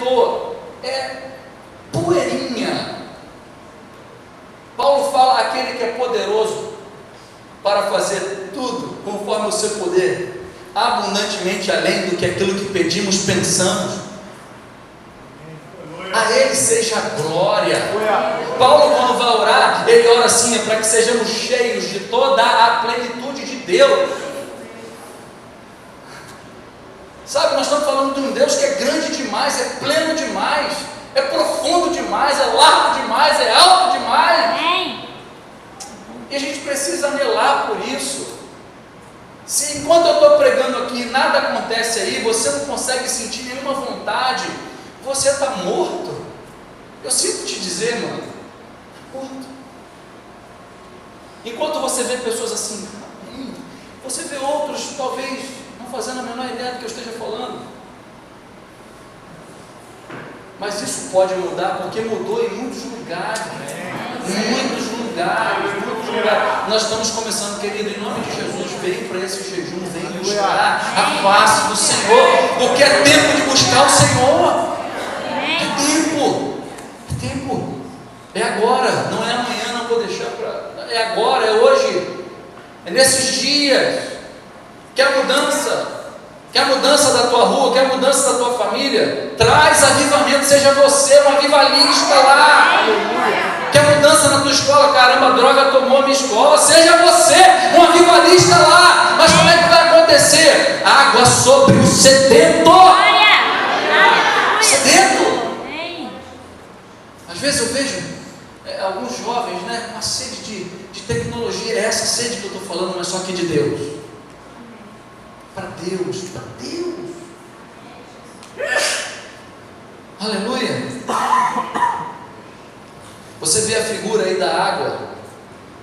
toa, é poeirinha. Paulo fala: aquele que é poderoso para fazer tudo conforme o seu poder, abundantemente além do que aquilo que pedimos, pensamos. A Ele seja a glória. Paulo, quando vai orar, ele ora assim: para que sejamos cheios de toda a plenitude de Deus. Sabe, nós estamos falando de um Deus que é grande demais, é pleno demais, é profundo demais, é largo demais, é alto demais. E a gente precisa anelar por isso. Se enquanto eu estou pregando aqui nada acontece aí, você não consegue sentir nenhuma vontade, você está morto. Eu sinto te dizer, mano, morto. Enquanto você vê pessoas assim, você vê outros talvez não fazendo a menor ideia do que eu esteja falando. Mas isso pode mudar, porque mudou em muitos lugares. Muitos lugares. Nós estamos começando, querido, em nome de Jesus, vem para esse jejum, vem buscar a face do Senhor, porque é tempo de buscar o Senhor. É tempo, é agora, não é amanhã, não vou deixar para. É agora, é hoje, é nesses dias. Quer mudança da tua rua, quer mudança da tua família? Traz avivamento, seja você um avivalista lá. Quer mudança na tua escola? Caramba, a droga tomou a minha escola. Seja você um avivalista lá. Mas como é que vai acontecer? Água sobre o sedento. Sedento. Às vezes eu vejo alguns jovens, né, uma sede de tecnologia. É essa sede que eu estou falando, mas só que de Deus. Para Deus. Aleluia. Você vê a figura aí da água.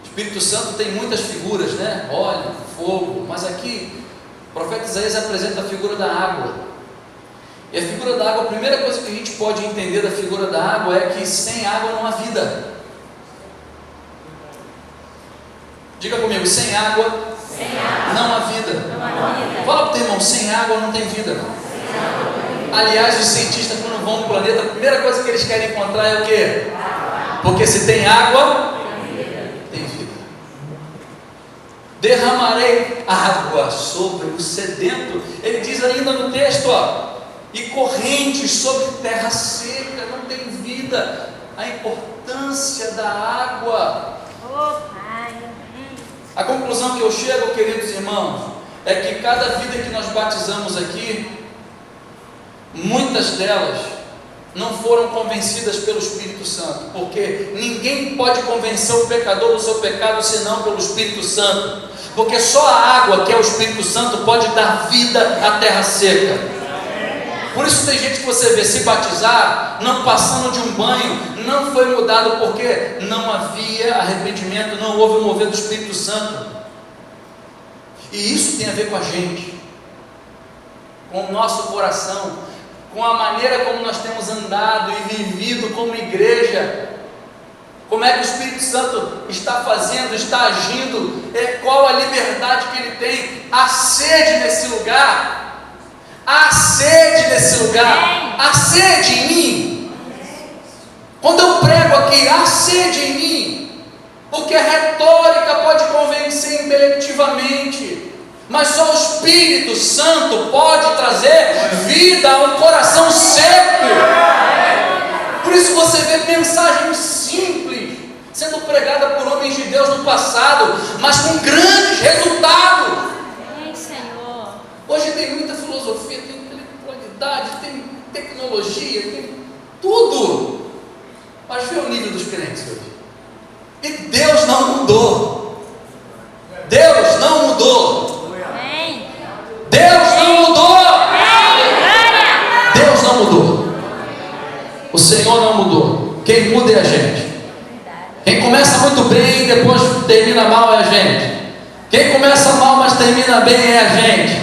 O Espírito Santo tem muitas figuras, né? Óleo, fogo. Mas aqui o profeta Isaías apresenta a figura da água. E a figura da água, a primeira coisa que a gente pode entender da figura da água é que sem água não há vida. Diga comigo: sem água não há vida. Fala para o teu irmão: sem água não tem vida. Aliás, os cientistas, quando vão no planeta, a primeira coisa que eles querem encontrar é o quê? Porque se tem água, tem vida. Derramarei água sobre o sedento. Ele diz ainda no texto, e correntes sobre terra seca. Não tem vida. A importância da água. A conclusão que eu chego, queridos irmãos, é que cada vida que nós batizamos aqui, muitas delas não foram convencidas pelo Espírito Santo, porque ninguém pode convencer o pecador do seu pecado senão pelo Espírito Santo, porque só a água, que é o Espírito Santo, pode dar vida à terra seca. Por isso tem gente que você vê se batizar, não passando de um banho, não foi mudado porque não havia arrependimento, não houve o mover do Espírito Santo. E isso tem a ver com a gente, com o nosso coração, com a maneira como nós temos andado e vivido como igreja. Como é que o Espírito Santo está fazendo, está agindo, qual a liberdade que ele tem. Há sede nesse lugar. Há sede nesse lugar. Há sede em mim. Quando eu prego aqui, há sede em mim. Porque a retórica pode convencer intelectivamente, mas só o Espírito Santo pode trazer vida a um coração seco. Por isso você vê mensagens simples sendo pregada por homens de Deus no passado, mas com grandes resultados. Hoje tem muita filosofia, tem intelectualidade, tem tecnologia, tem tudo. Mas vê o nível dos crentes hoje. E Deus não mudou. Deus não mudou. Deus não mudou. Deus não mudou. O Senhor não mudou. Quem muda é a gente. Quem começa muito bem e depois termina mal é a gente. Quem começa mal mas termina bem é a gente.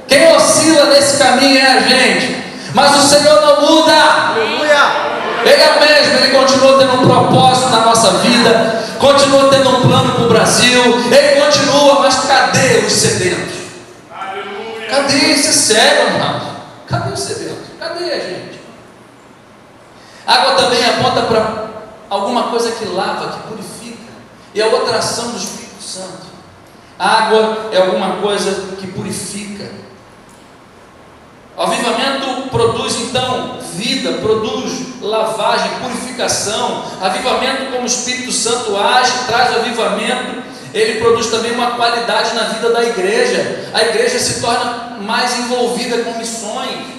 Quem oscila nesse caminho é a gente. Mas o Senhor não muda. Aleluia. Ele é o mesmo, Ele continua tendo um propósito na nossa vida, continua tendo um plano para o Brasil, Ele continua, mas cadê os sedentos? Aleluia. Cadê esse cego, amado? Cadê os sedentos? Cadê a gente? aponta para alguma coisa que lava, que purifica, e a outra ação do Espírito Santo. A água é alguma coisa que purifica. O avivamento produz então vida, produz lavagem, purificação. Avivamento, como o Espírito Santo age, traz o avivamento, ele produz também uma qualidade na vida da igreja. A igreja se torna mais envolvida com missões.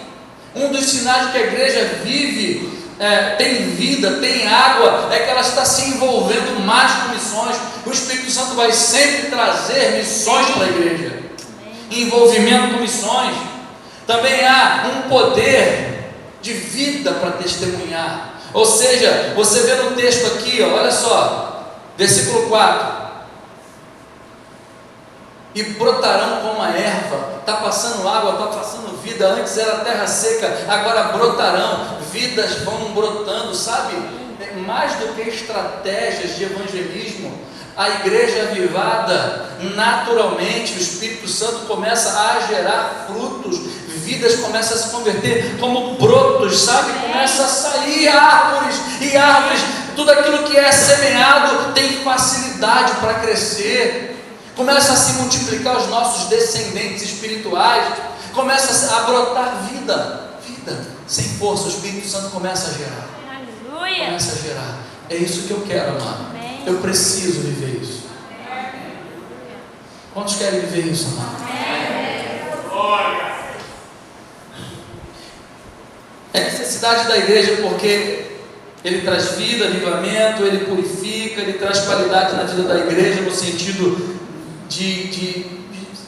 Um dos sinais de que a igreja vive, tem vida, tem água, é que ela está se envolvendo mais com missões. O Espírito Santo vai sempre trazer missões para a igreja, envolvimento com missões. Também há um poder de vida para testemunhar. Ou seja, você vê no texto aqui, olha só, versículo 4: e brotarão como a erva. Está passando água, está passando vida. Antes era terra seca, agora brotarão. Vidas vão brotando, sabe? Mais do que estratégias de evangelismo, a igreja avivada, naturalmente, o Espírito Santo começa a gerar frutos, vidas começam a se converter como brotos, sabe? Começa a sair árvores e árvores, tudo aquilo que é semeado tem facilidade para crescer, começa a se multiplicar os nossos descendentes espirituais, começa a brotar vida sem força, o Espírito Santo começa a gerar. Aleluia. Começa a gerar. É isso que eu quero, amado. Eu preciso viver isso. Quantos querem viver isso, amado? É necessidade da igreja porque ele traz vida, avivamento, ele purifica, ele traz qualidade na vida da igreja no sentido de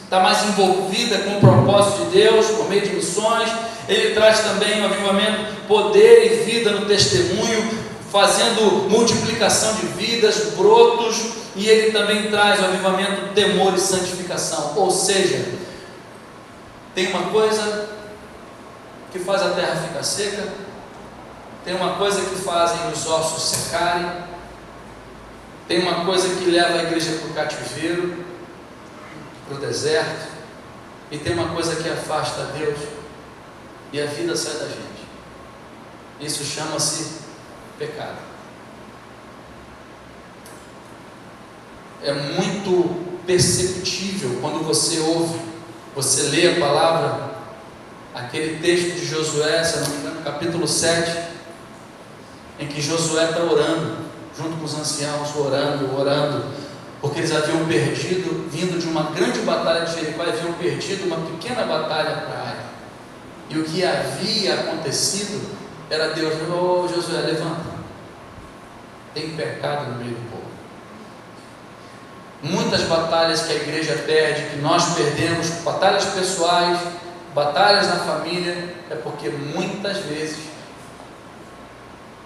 estar mais envolvida com o propósito de Deus, por meio de missões. Ele traz também o avivamento, poder e vida no testemunho, fazendo multiplicação de vidas, brotos, e ele também traz o avivamento, temor e santificação. Ou seja, tem uma coisa que faz a terra ficar seca, tem uma coisa que fazem os ossos secarem, tem uma coisa que leva a igreja para o cativeiro, para o deserto, e tem uma coisa que afasta Deus e a vida sai da gente. Isso chama-se pecado. É muito perceptível quando você ouve, você lê a palavra, aquele texto de Josué, se não me engano, capítulo 7, em que Josué está orando, junto com os anciãos, orando, porque eles haviam perdido, vindo de uma grande batalha de Jericó, haviam perdido uma pequena batalha para Ai. E o que havia acontecido era Deus: oh Josué, levanta, tem pecado no meio do povo. Muitas batalhas que a igreja perde, que nós perdemos, batalhas pessoais, batalhas na família, é porque muitas vezes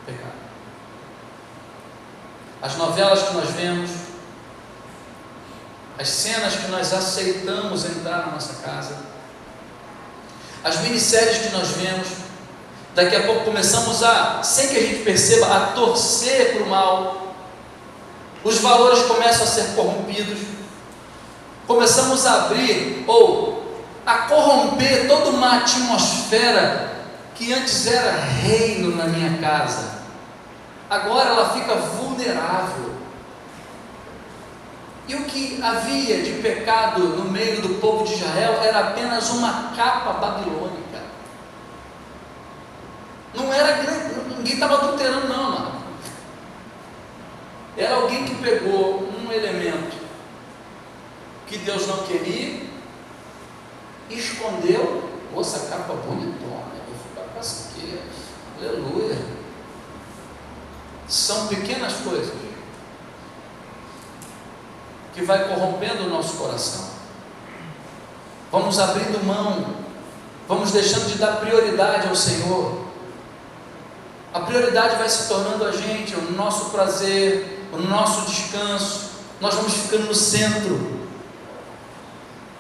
pecado. As novelas que nós vemos, as cenas que nós aceitamos entrar na nossa casa, as minisséries que nós vemos, daqui a pouco começamos sem que a gente perceba, a torcer para o mal, os valores começam a ser corrompidos, começamos a abrir ou a corromper toda uma atmosfera que antes era reino na minha casa, agora ela fica vulnerável. E o que havia de pecado no meio do povo de Israel era apenas uma capa babilônica. Não era grande, ninguém estava adulterando não, mano. Era alguém que pegou um elemento que Deus não queria, escondeu. Nossa, capa bonitona, eu vou ficar com essa aqui, aleluia. São pequenas coisas que vai corrompendo o nosso coração. Vamos abrindo mão, vamos deixando de dar prioridade ao Senhor. A prioridade vai se tornando a gente, o nosso prazer, o nosso descanso. Nós vamos ficando no centro,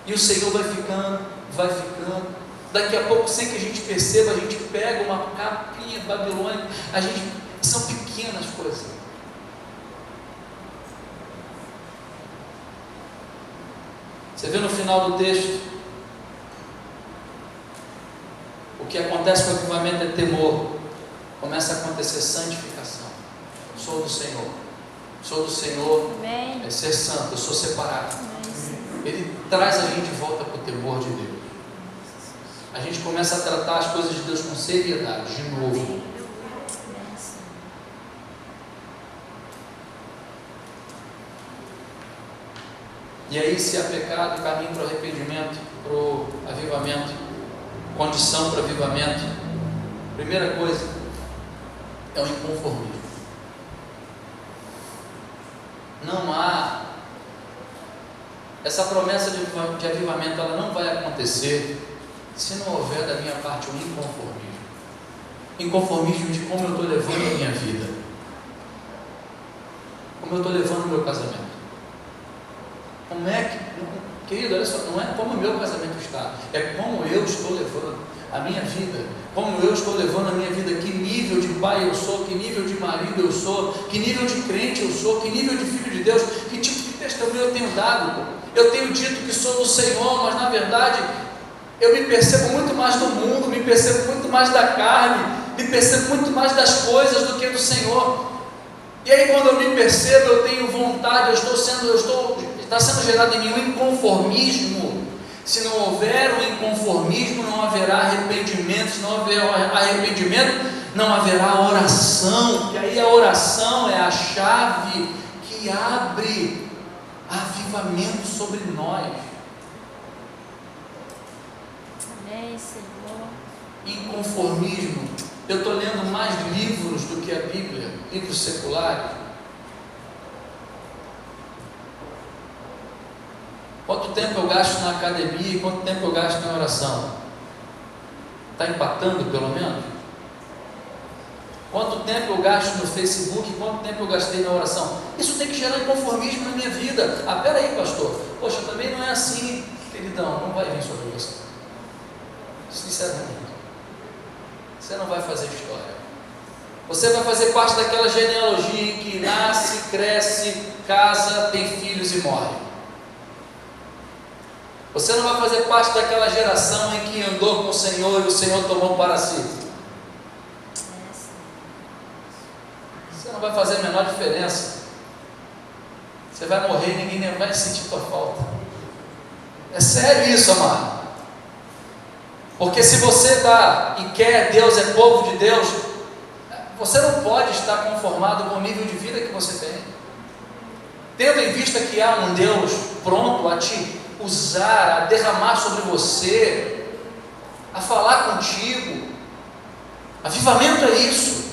e o Senhor vai ficando. Daqui a pouco, sem que a gente perceba, a gente pega uma capinha babilônica. São pequenas coisas. Você vê no final do texto, o que acontece com o avivamento é temor. começa a acontecer santificação. Sou do Senhor. Sou do Senhor. Amém. É ser santo, eu sou separado. Amém. Ele traz a gente de volta para o temor de Deus. A gente começa a tratar as coisas de Deus com seriedade, de novo. E aí, se há pecado, caminho para o arrependimento, para o avivamento, condição para o avivamento, primeira coisa é o inconformismo. Não há essa promessa de avivamento, ela não vai acontecer se não houver da minha parte um inconformismo. Inconformismo de como eu estou levando a minha vida, como eu estou levando o meu casamento. Como é que, querido, olha só, não é como o meu casamento está, é como eu estou levando a minha vida, como eu estou levando a minha vida, que nível de pai eu sou, que nível de marido eu sou, que nível de crente eu sou, que nível de filho de Deus, que tipo de testemunho eu tenho dado. Eu tenho dito que sou do Senhor, mas na verdade eu me percebo muito mais do mundo, me percebo muito mais da carne, me percebo muito mais das coisas do que do Senhor. E aí, quando eu me percebo, eu tenho vontade, está sendo gerado em mim um inconformismo. Se não houver um inconformismo, não haverá arrependimento. Se não houver arrependimento, não haverá oração. Que aí a oração é a chave que abre avivamento sobre nós. Amém, Senhor. Inconformismo. Eu estou lendo mais livros do que a Bíblia, livros seculares. Quanto tempo eu gasto na academia e quanto tempo eu gasto em oração? Está empatando pelo menos? Quanto tempo eu gasto no Facebook e quanto tempo eu gastei na oração? Isso tem que gerar inconformismo na minha vida. Ah, peraí, pastor, poxa, também não é assim, queridão, não vai vir sobre você. Sinceramente, você não vai fazer história. Você vai fazer parte daquela genealogia que nasce, cresce, casa, tem filhos e morre. Você não vai fazer parte daquela geração em que andou com o Senhor e o Senhor tomou para si. Você não vai fazer a menor diferença. Você vai morrer e ninguém nem vai sentir tua falta. É sério isso, amado. Porque se você está e quer Deus, é povo de Deus, você não pode estar conformado com o nível de vida que você tem. Tendo em vista que há um Deus pronto a te usar, a derramar sobre você, a falar contigo. Avivamento é isso.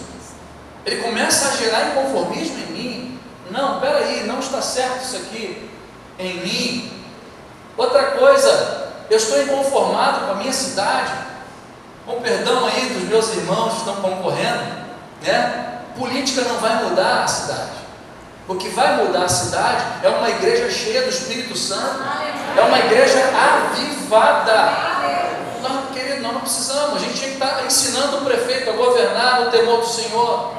Ele começa a gerar inconformismo em mim. Não, peraí, não está certo isso aqui em mim. Outra coisa, eu estou inconformado com a minha cidade, com perdão aí dos meus irmãos que estão concorrendo, né? Política não vai mudar a cidade. O que vai mudar a cidade é uma igreja cheia do Espírito Santo, é uma igreja avivada. Não, querido, nós não precisamos, a gente tinha que estar ensinando o prefeito a governar no temor do Senhor.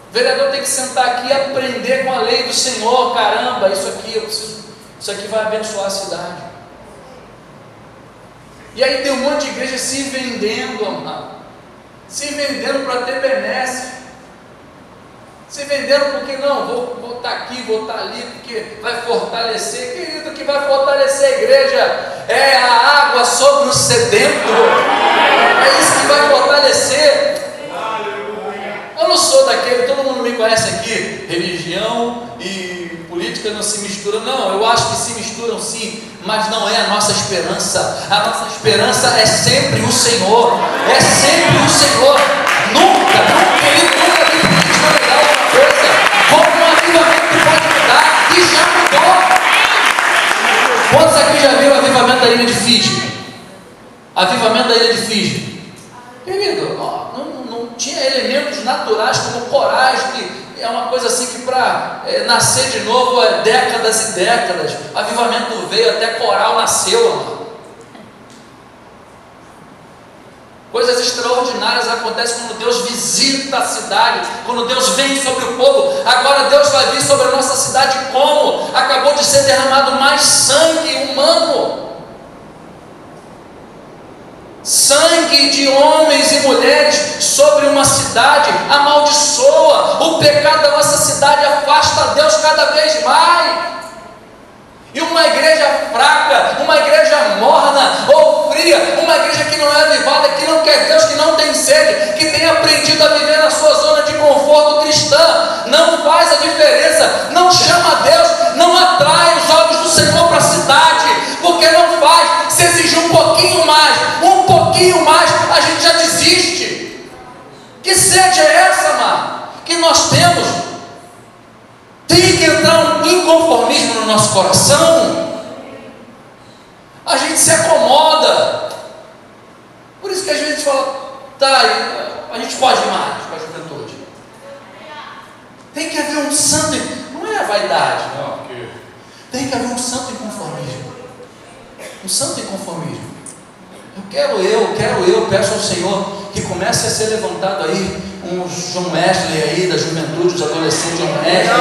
O vereador tem que sentar aqui e aprender com a lei do Senhor. Caramba, isso aqui eu preciso, isso aqui vai abençoar a cidade. E aí tem um monte de igreja se vendendo, amado, se vendendo para ter benesse, se vendendo porque não, vou estar aqui, vou estar ali, porque vai fortalecer. Querido, o que vai fortalecer a igreja é a água sobre o sedento. É isso que vai fortalecer. Eu não sou daquele, todo mundo me conhece aqui, religião e política não se misturam. Não, eu acho que se misturam sim, mas não é a nossa esperança. A nossa esperança é sempre o Senhor. É sempre o Senhor. Nunca vi política mudar uma coisa, como um avivamento pode mudar, e já mudou. Quantos aqui já viram o avivamento da ilha de Fiji? Avivamento da ilha de Fiji. Querido, não tinha elementos naturais como corais, que é uma coisa assim que para nascer de novo é décadas e décadas. Avivamento veio, até coral nasceu, amado. Coisas extraordinárias acontecem quando Deus visita a cidade, quando Deus vem sobre o povo. Agora Deus vai vir sobre a nossa cidade como? Acabou de ser derramado mais sangue humano. Sangue de homens e mulheres cidade amaldiçoa, o pecado da nossa cidade afasta Deus cada vez mais. E uma igreja fraca, uma igreja morna ou fria, uma igreja que não é avivada, que não quer Deus, que não tem sede, que tem aprendido a viver na sua zona de conforto cristã, não faz a diferença, não chama Deus, não atrai os olhos do Senhor para a cidade, porque não faz. Se exigir um pouquinho mais, a gente já desiste. Que sede é essa, mano, que nós temos? Tem que entrar um inconformismo no nosso coração. A gente se acomoda. Por isso que às vezes a gente fala, tá, a gente pode mais com a juventude. Tem que haver um santo, não é a vaidade, não. Tem que haver um santo inconformismo. Um santo inconformismo. Eu quero, peço ao Senhor que comece a ser levantado aí um John Wesley aí da juventude, os adolescentes John Wesley,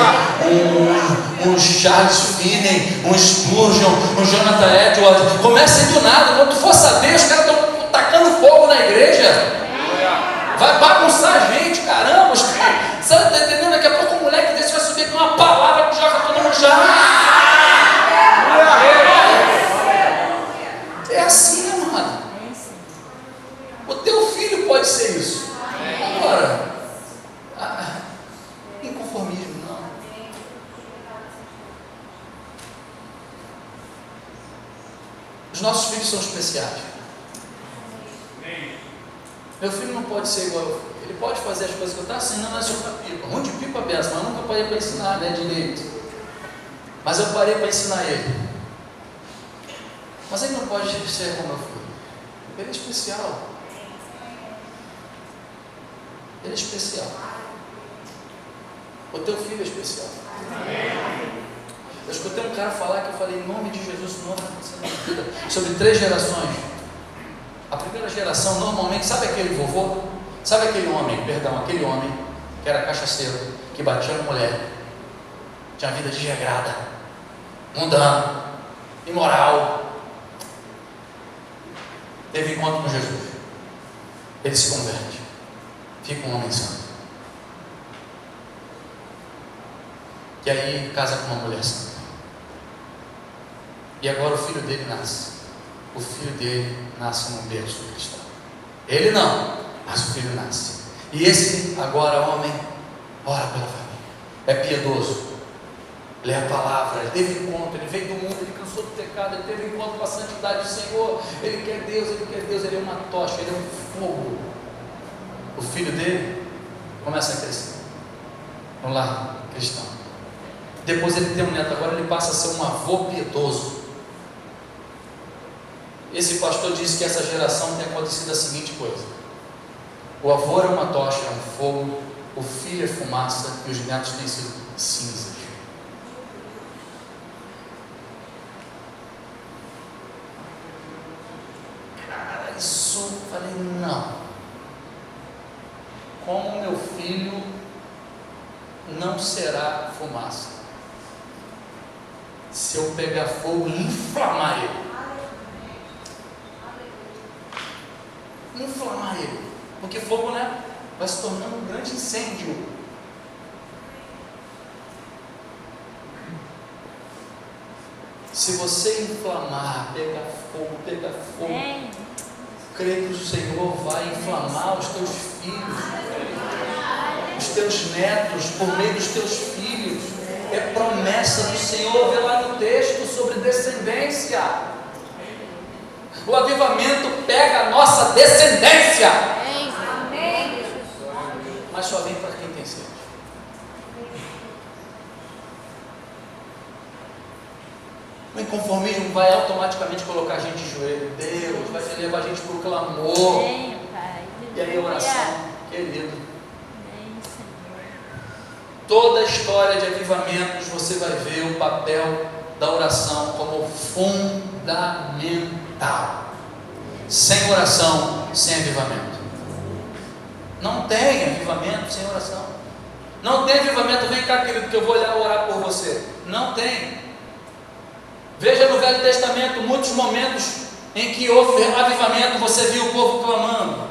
um Charles Finney, um Spurgeon, um Jonathan Edwards. Comecem do nada, quando tu for saber, os caras estão tacando fogo na igreja. Vai bagunçar a gente, caramba, os caras, sabe, tá entendendo? Daqui a pouco um moleque desse vai subir com uma palavra que joga todo mundo já. É assim, amado. O teu filho pode ser isso. Agora, inconformismo não. Os nossos filhos são especiais. Meu filho não pode ser igual eu. Ele pode fazer as coisas que eu estou ensinando a soltar pipa. Ruim de pipa benção, mas eu nunca parei para ensinar, né, direito. Mas eu parei para ensinar ele. Mas ele não pode ser como meu filho. Ele é especial. Ele é especial. O teu filho é especial. Eu escutei um cara falar que eu falei em nome de Jesus, não vai acontecer na vida, sobre 3 gerações. A primeira geração, normalmente, sabe aquele vovô? Sabe aquele homem que era cachaceiro, que batia na mulher, tinha vida desregrada, mundano, imoral. Teve encontro com Jesus. Ele se converte. Fica um homem santo. E aí casa com uma mulher santa. E agora o filho dele nasce. O filho dele nasce num berço cristão. Ele não, mas o filho nasce. E esse agora homem ora pela família. É piedoso. Lê a palavra, ele teve encontro, ele veio do mundo, ele cansou do pecado, ele teve encontro com a santidade do Senhor. Ele quer Deus, ele é uma tocha, ele é um fogo. O filho dele começa a crescer no lar cristão. Depois ele tem um neto, agora ele passa a ser um avô piedoso. Esse pastor disse que essa geração tem acontecido a seguinte coisa: o avô é uma tocha, é um fogo, o filho é fumaça e os netos têm sido cinzas. Cara, isso eu falei, não. Como meu filho não será fumaça se eu pegar fogo e inflamar ele? Inflamar ele, porque fogo, né, vai se tornando um grande incêndio. Se você inflamar, pegar fogo, creio que o Senhor vai inflamar os teus filhos, os teus netos, por meio dos teus filhos. É promessa do Senhor, vê lá no texto sobre descendência. O avivamento pega a nossa descendência. Mas só vem para quem tem sede. O inconformismo vai automaticamente colocar a gente de joelho. Deus vai levar a gente para o clamor. E aí a oração, querido. Toda a história de avivamentos, você vai ver o papel da oração como fundamental. Sem oração, sem avivamento. Não tem avivamento sem oração. Não tem avivamento, vem cá, querido, que eu vou orar por você. Não tem. Veja no Velho Testamento muitos momentos em que houve avivamento, você viu o povo clamando.